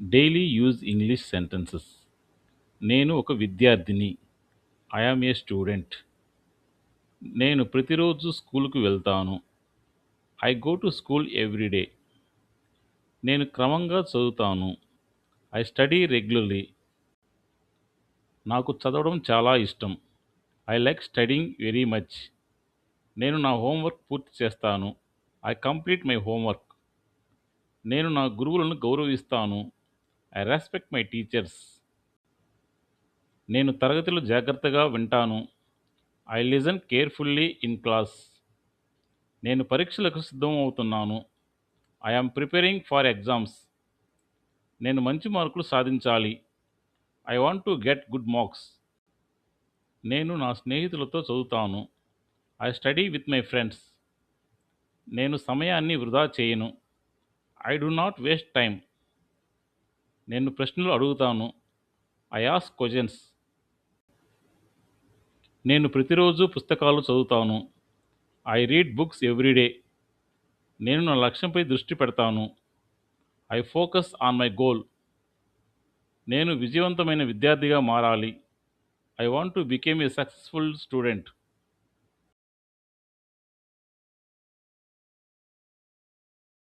Daily use English sentences. నేను ఒక విద్యార్థిని. I am a student. నేను ప్రతిరోజు స్కూలుకు వెళ్తాను. I go to school every day. నేను క్రమంగా చదువుతాను. I study regularly. నాకు చదవడం చాలా ఇష్టం. I like studying very much. నేను నా హోంవర్క్ పూర్తి చేస్తాను. I complete my homework. నేను నా గురువులను గౌరవిస్తాను. I respect my teachers. నేను తరగతిలో జాగ్రత్తగా వింటాను. I listen carefully in class. నేను పరీక్షలకు సిద్ధం అవుతున్నాను. I am preparing for exams. నేను మంచి మార్కులు సాధించాలి. I want to get good marks. నేను నా స్నేహితులతో చదువుతాను. I study with my friends. నేను సమయాన్ని వృధా చేయను. I do not waste time. నేను ప్రశ్నలు అడుగుతాను. I ask questions. నేను ప్రతిరోజు పుస్తకాలు చదువుతాను. I read books every day. నేను నా లక్ష్యంపై దృష్టి పెడతాను. I focus on my goal. నేను విజయవంతమైన విద్యార్థిగా మారాలి. I want to became a successful student.